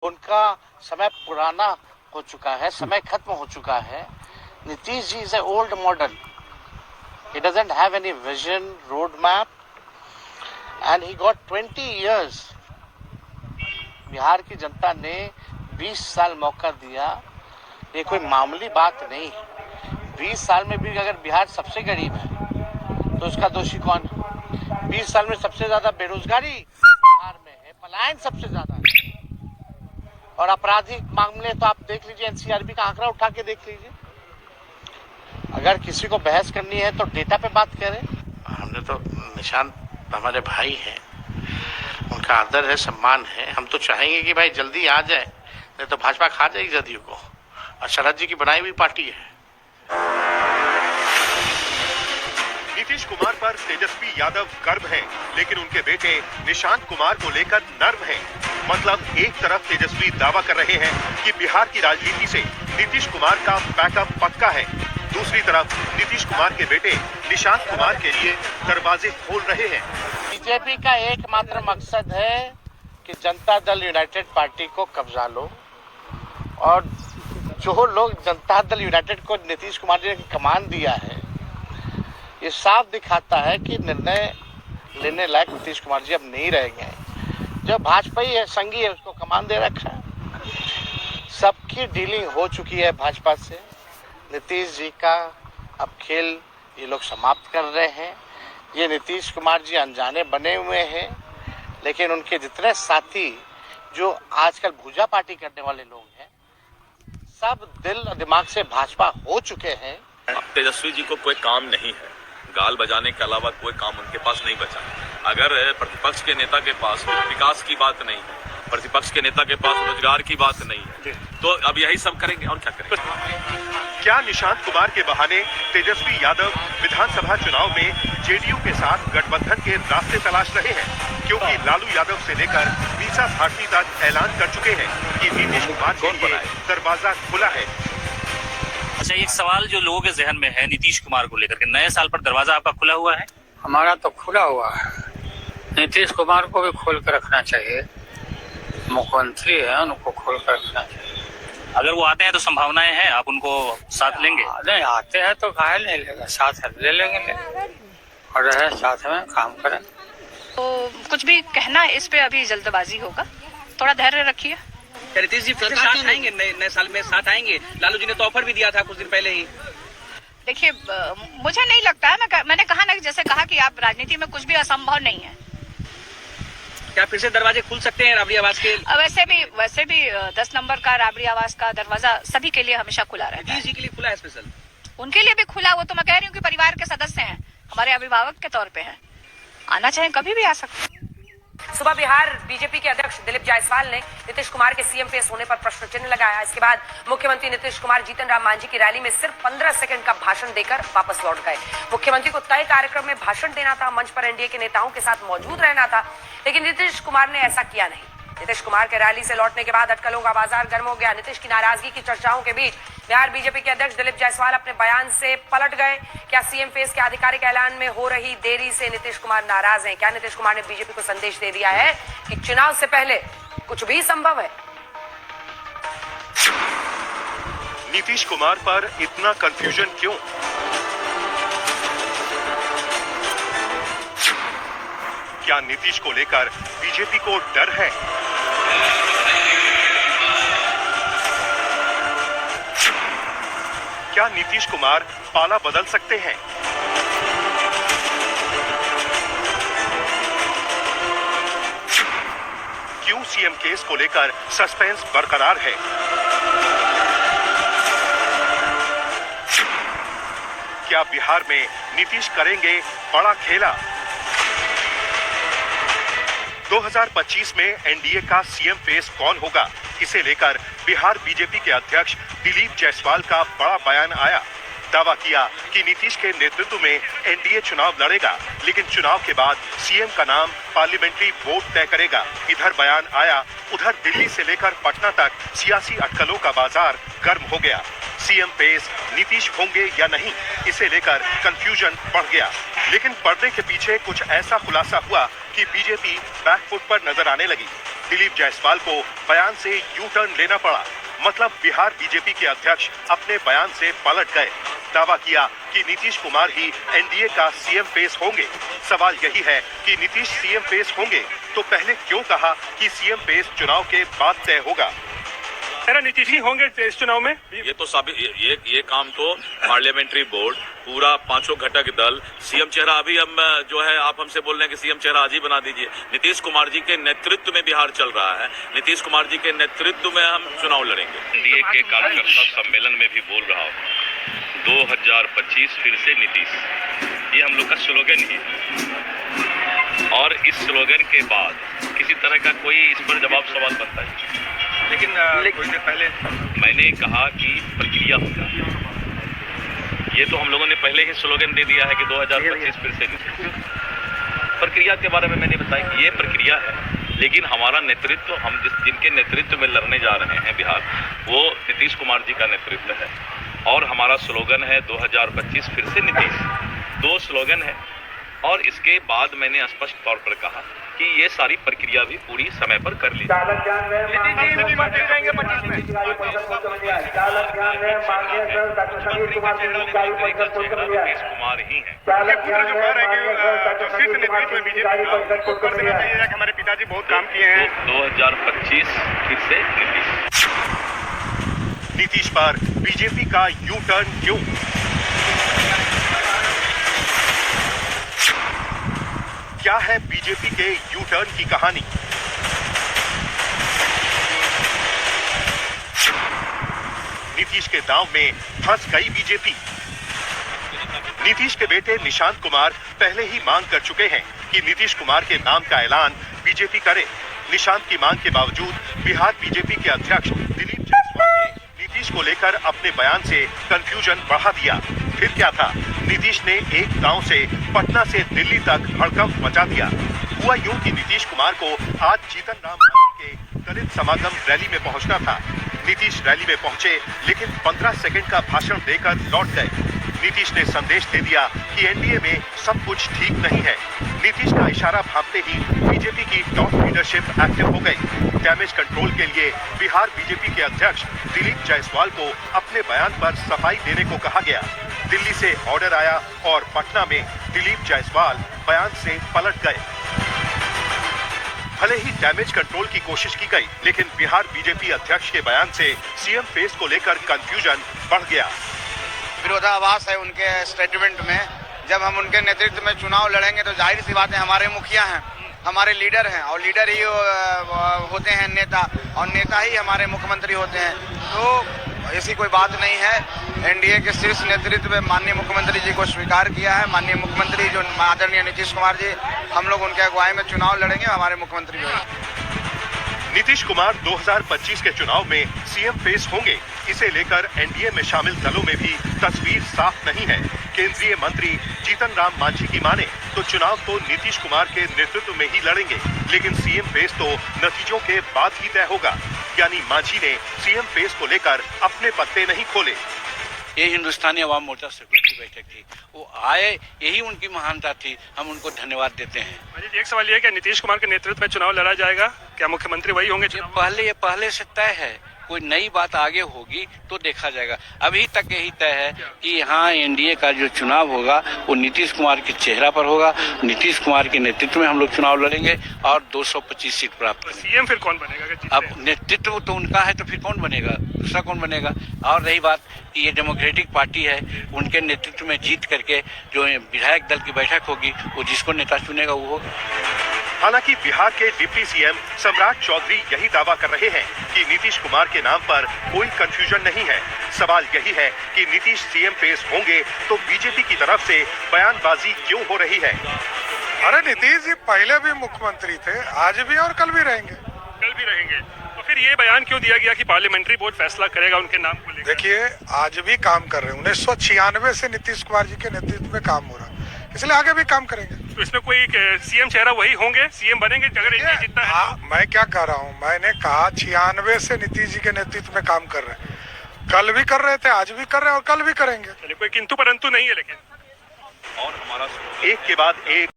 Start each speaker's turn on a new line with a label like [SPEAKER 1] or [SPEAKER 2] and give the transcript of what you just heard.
[SPEAKER 1] उनका समय पुराना हो चुका है, समय खत्म हो चुका है। Nitish ji is a old model. He doesn't have any vision, roadmap, and he got 20 years. Bihar की जनता ने 20 साल मौका दिया. ये कोई मामूली बात नहीं है. 20 साल में भी अगर बिहार सबसे गरीब है तो उसका दोषी कौन है? 20 साल में सबसे ज्यादा बेरोजगारी बिहार में है, पलायन सबसे ज्यादा है, और आपराधिक मामले तो आप देख लीजिए, एनसीआरबी का आंकड़ा उठा के देख लीजिए. अगर किसी को बहस करनी है तो डेटा पे बात करें. हमने तो निशांत हमारे भाई हैं, उनका आदर है, सम्मान है. हम तो चाहेंगे कि भाई जल्दी आ जाए, नहीं तो भाजपा खा जाएगी जदयू को, और शरद जी की बनाई हुई पार्टी है.
[SPEAKER 2] नीतीश कुमार पर तेजस्वी यादव गर्व हैं, लेकिन उनके बेटे निशांत कुमार को लेकर नर्म हैं. मतलब एक तरफ तेजस्वी दावा कर रहे हैं कि बिहार की राजनीति से नीतीश कुमार का बैकअप पक्का है, दूसरी तरफ नीतीश कुमार के बेटे निशांत कुमार के लिए दरवाजे खोल रहे हैं.
[SPEAKER 1] बीजेपी का एकमात्र मकसद है कि जनता दल यूनाइटेड पार्टी को कब्जा लो, और जो लोग जनता दल यूनाइटेड को नीतीश कुमार जी ने कमान दिया है, ये साफ दिखाता है कि निर्णय लेने लायक नीतीश कुमार जी अब नहीं रह गए. जो भाजपा ही है, संगी है, उसको कमान दे रखा है. सबकी डीलिंग हो चुकी है भाजपा से. नीतीश जी का अब खेल ये लोग समाप्त कर रहे हैं. ये नीतीश कुमार जी अनजाने बने हुए हैं, लेकिन उनके जितने साथी जो आजकल भूजा पार्टी करने वाले लोग हैं, सब दिल और दिमाग से भाजपा हो चुके हैं.
[SPEAKER 3] तेजस्वी जी को कोई काम नहीं है, गाल बजाने के अलावा कोई काम उनके पास नहीं बचा. अगर प्रतिपक्ष के नेता के पास विकास की बात नहीं है, प्रतिपक्ष के नेता के पास रोजगार की बात नहीं है, तो अब यही सब करेंगे और क्या करेंगे.
[SPEAKER 2] क्या निशांत कुमार के बहाने तेजस्वी यादव विधानसभा चुनाव में जेडीयू के साथ गठबंधन के रास्ते तलाश रहे हैं, क्योंकि लालू यादव से लेकर मीसा भारती तक ऐलान कर चुके हैं कि नीतीश कुमार के लिए दरवाजा खुला है.
[SPEAKER 4] अच्छा, एक सवाल जो लोगों के जहन में है नीतीश कुमार को लेकर के, नए साल पर दरवाजा आपका खुला हुआ है?
[SPEAKER 5] हमारा तो खुला हुआ है. नीतीश कुमार को भी खोल कर रखना चाहिए. मुख्यमंत्री है, उनको खोल कर रखना चाहिए.
[SPEAKER 4] अगर वो आते हैं तो संभावनाएं हैं, आप उनको साथ लेंगे?
[SPEAKER 5] नहीं आते हैं तो काहे नहीं लेगा, साथ ले लेंगे, और रहे साथ में काम करें.
[SPEAKER 6] तो कुछ भी कहना इस पे अभी जल्दबाजी होगा, थोड़ा धैर्य रखिए.
[SPEAKER 7] नीतीश जी फिर साथ आएंगे, नए साल में साथ आएंगे? लालू जी ने तो ऑफर भी दिया था कुछ दिन पहले ही.
[SPEAKER 6] देखिए, मुझे नहीं लगता है, मैंने कहा ना, जैसे कहा कि आप राजनीति में कुछ भी असंभव नहीं है.
[SPEAKER 7] क्या फिर से दरवाजे खुल सकते हैं राबड़ी आवास के?
[SPEAKER 6] वैसे भी 10 नंबर का राबड़ी आवास का दरवाजा सभी के लिए हमेशा खुला रहता है.
[SPEAKER 7] नीतीश जी के लिए खुला है स्पेशल?
[SPEAKER 6] उनके लिए भी खुला. वो तो मैं कह रही हूँ कि परिवार के सदस्य हैं, हमारे अभिभावक के तौर पे हैं, आना चाहे कभी भी आ सकते हैं.
[SPEAKER 8] सुबह बिहार बीजेपी के अध्यक्ष दिलीप जायसवाल ने नीतीश कुमार के सीएम फेस होने पर प्रश्न चिन्ह लगाया. इसके बाद मुख्यमंत्री नीतीश कुमार जीतन राम मांझी की रैली में सिर्फ 15 सेकंड का भाषण देकर वापस लौट गए. मुख्यमंत्री को तय कार्यक्रम में भाषण देना था, मंच पर एनडीए के नेताओं के साथ मौजूद रहना था, लेकिन नीतीश कुमार ने ऐसा किया नहीं. नीतीश कुमार के रैली से लौटने के बाद अटकलों का बाजार गर्म हो गया. नीतीश की नाराजगी की चर्चाओं के बीच बिहार बीजेपी के अध्यक्ष दिलीप जायसवाल अपने बयान से पलट गए. क्या सीएम फेस के आधिकारिक ऐलान में हो रही देरी से नीतीश कुमार नाराज हैं? क्या नीतीश कुमार ने बीजेपी को संदेश दे दिया है कि चुनाव से पहले कुछ भी संभव है?
[SPEAKER 2] नीतीश कुमार पर इतना कंफ्यूजन क्यों? क्या नीतीश को लेकर बीजेपी को डर है? क्या नीतीश कुमार पाला बदल सकते हैं? क्यों सीएम केस को लेकर सस्पेंस बरकरार है? क्या बिहार में नीतीश करेंगे बड़ा खेला? 2025 में एनडीए का सीएम फेस कौन होगा, इसे लेकर बिहार बीजेपी के अध्यक्ष दिलीप जायसवाल का बड़ा बयान आया. दावा किया कि नीतीश के नेतृत्व में एनडीए चुनाव लड़ेगा, लेकिन चुनाव के बाद सीएम का नाम पार्लियामेंट्री वोट तय करेगा. इधर बयान आया, उधर दिल्ली से लेकर पटना तक सियासी अटकलों का बाजार गर्म हो गया. सीएम पेस नीतीश होंगे या नहीं, इसे लेकर कंफ्यूजन बढ़ गया. लेकिन पर्दे के पीछे कुछ ऐसा खुलासा हुआ कि बीजेपी बैकफुट पर नजर आने लगी. दिलीप जायसवाल को बयान से यू टर्न लेना पड़ा। मतलब बिहार बीजेपी के अध्यक्ष अपने बयान से पलट गए। दावा किया कि नीतीश कुमार ही एनडीए का सीएम फेस होंगे। सवाल यही है कि नीतीश सीएम फेस होंगे तो पहले क्यों कहा कि सीएम फेस चुनाव के बाद तय होगा?
[SPEAKER 9] नीतीश ही होंगे इस चुनाव में।
[SPEAKER 3] ये तो ये काम तो पार्लियामेंट्री बोर्ड, पूरा पांचों घटक दल, सीएम चेहरा अभी हम जो है आप हमसे बोल रहे हैं कि सीएम चेहरा आज ही बना दीजिए। नीतीश कुमार जी के नेतृत्व में बिहार चल रहा है। नीतीश कुमार जी के नेतृत्व में हम चुनाव लड़ेंगे। एनडीए के कार्यकर्ता सम्मेलन में भी बोल रहा हूँ 2025 फिर से नीतीश, ये हम लोग का स्लोगन ही है। और इस स्लोगन के बाद किसी तरह का कोई इस पर जवाब सवाल बनता है।
[SPEAKER 2] लेकिन कुछ देर पहले
[SPEAKER 3] मैंने कहा कि प्रक्रिया होगा। ये तो हम लोगों ने पहले ही स्लोगन दे दिया है कि 2025 फिर से नीतीश। प्रक्रिया के बारे में मैंने बताया कि ये प्रक्रिया है, लेकिन हमारा नेतृत्व, हम जिनके नेतृत्व में लड़ने जा रहे हैं बिहार, वो नीतीश कुमार जी का नेतृत्व है। और हमारा स्लोगन है 2025 फिर से नीतीश। 2 स्लोगन है। और इसके बाद मैंने स्पष्ट तौर पर कहा कि ये सारी प्रक्रिया भी पूरी समय पर कर ली। नीतीश कुमार ही हैं।
[SPEAKER 9] हमारे पिताजी बहुत काम किए हैं।
[SPEAKER 3] 2025 फिर से नीतीश।
[SPEAKER 2] नीतीश पर बीजेपी का यू टर्न क्यों? क्या है बीजेपी के यू टर्न की कहानी? नीतीश के दांव में फंस गई बीजेपी। नीतीश के बेटे निशांत कुमार पहले ही मांग कर चुके हैं कि नीतीश कुमार के नाम का ऐलान बीजेपी करे। निशांत की मांग के बावजूद बिहार बीजेपी के अध्यक्ष दिलीप जायसवाल ने नीतीश को लेकर अपने बयान से कंफ्यूजन बढ़ा दिया। फिर क्या था? नीतीश ने एक गांव से पटना से दिल्ली तक हड़कंप मचा दिया। हुआ यूं कि नीतीश कुमार को आज जीतन राम मांझी के दलित समागम रैली में पहुंचना था। नीतीश रैली में पहुंचे, लेकिन 15 सेकंड का भाषण देकर लौट गए। नीतीश ने संदेश दे दिया कि एनडीए में सब कुछ ठीक नहीं है। नीतीश का इशारा भांपते ही बीजेपी की टॉप लीडरशिप एक्टिव हो गई। डैमेज कंट्रोल के लिए बिहार बीजेपी के अध्यक्ष दिलीप जायसवाल को अपने बयान पर सफाई देने को कहा गया। दिल्ली से ऑर्डर आया और पटना में दिलीप जायसवाल बयान से पलट गए। भले ही डैमेज कंट्रोल की कोशिश की गई, लेकिन बिहार बीजेपी अध्यक्ष के बयान से सीएम फेस को लेकर कंफ्यूजन बढ़ गया।
[SPEAKER 10] विरोधाभास है उनके स्टेटमेंट में। जब हम उनके नेतृत्व में चुनाव लड़ेंगे तो जाहिर सी बात है, हमारे मुखिया हैं, हमारे लीडर हैं, और लीडर ही होते हैं नेता, और नेता ही हमारे मुख्यमंत्री होते हैं। तो ऐसी कोई बात नहीं है। एनडीए के शीर्ष नेतृत्व में माननीय मुख्यमंत्री जी को स्वीकार किया है। माननीय मुख्यमंत्री जो आदरणीय नीतीश कुमार जी, हम लोग उनके अगुवाई में चुनाव लड़ेंगे, हमारे मुख्यमंत्री होंगे।
[SPEAKER 2] नीतीश कुमार 2025 के चुनाव में सीएम फेस होंगे, इसे लेकर एनडीए में शामिल दलों में भी तस्वीर साफ नहीं है। केंद्रीय मंत्री जीतन राम मांझी की माने तो चुनाव तो नीतीश कुमार के नेतृत्व में ही लड़ेंगे, लेकिन सीएम फेस तो नतीजों के बाद ही तय होगा। यानी मांझी ने सीएम फेस को लेकर अपने पत्ते नहीं खोले।
[SPEAKER 11] ये हिंदुस्तानी अवाम मोर्चा सर्कुलर की बैठक थी, वो आए, यही उनकी महानता थी, हम उनको धन्यवाद देते हैं।
[SPEAKER 9] एक सवाल ये है कि नीतीश कुमार के नेतृत्व में चुनाव लड़ा जाएगा, क्या मुख्यमंत्री वही होंगे?
[SPEAKER 11] ये पहले से तय है, कोई नई बात आगे होगी तो देखा जाएगा। अभी तक यही तय है कि यहाँ एनडीए का जो चुनाव होगा वो नीतीश कुमार के चेहरा पर होगा। नीतीश कुमार के नेतृत्व में हम लोग चुनाव लड़ेंगे और 225 सीट प्राप्त करेंगे।
[SPEAKER 9] सीएम फिर कौन बनेगा?
[SPEAKER 11] अब नेतृत्व तो उनका है तो फिर कौन बनेगा? दूसरा कौन बनेगा? और रही बात कि ये डेमोक्रेटिक पार्टी है, उनके नेतृत्व में जीत करके जो विधायक दल की बैठक होगी वो जिसको नेता चुनेगा वो होगा।
[SPEAKER 2] हालांकि बिहार के डिप्टी सीएम सम्राट चौधरी यही दावा कर रहे हैं कि नीतीश कुमार के नाम पर कोई कंफ्यूजन नहीं है। सवाल यही है कि नीतीश सीएम फेस होंगे तो बीजेपी की तरफ से बयानबाजी क्यों हो रही है?
[SPEAKER 12] अरे नीतीश जी पहले भी मुख्यमंत्री थे, आज भी और कल भी रहेंगे।
[SPEAKER 9] तो फिर ये बयान क्यों दिया गया कि पार्लियामेंट्री बोर्ड फैसला करेगा उनके नाम को लेकर?
[SPEAKER 12] देखिए, आज भी काम कर रहे हैं। 1996 से नीतीश कुमार जी के नेतृत्व में काम हो रहा है, इसलिए आगे भी काम करेंगे।
[SPEAKER 9] तो इसमें कोई सीएम चेहरा वही होंगे, सीएम बनेंगे अगर एनडीए जीतता है?
[SPEAKER 12] मैं क्या कह रहा हूँ, मैंने कहा 96 से नीतीश जी के नेतृत्व में काम कर रहे हैं। कल भी कर रहे थे, आज भी कर रहे हैं और कल भी करेंगे।
[SPEAKER 9] कोई किंतु परंतु नहीं है। लेकिन
[SPEAKER 2] और हमारा एक के बाद एक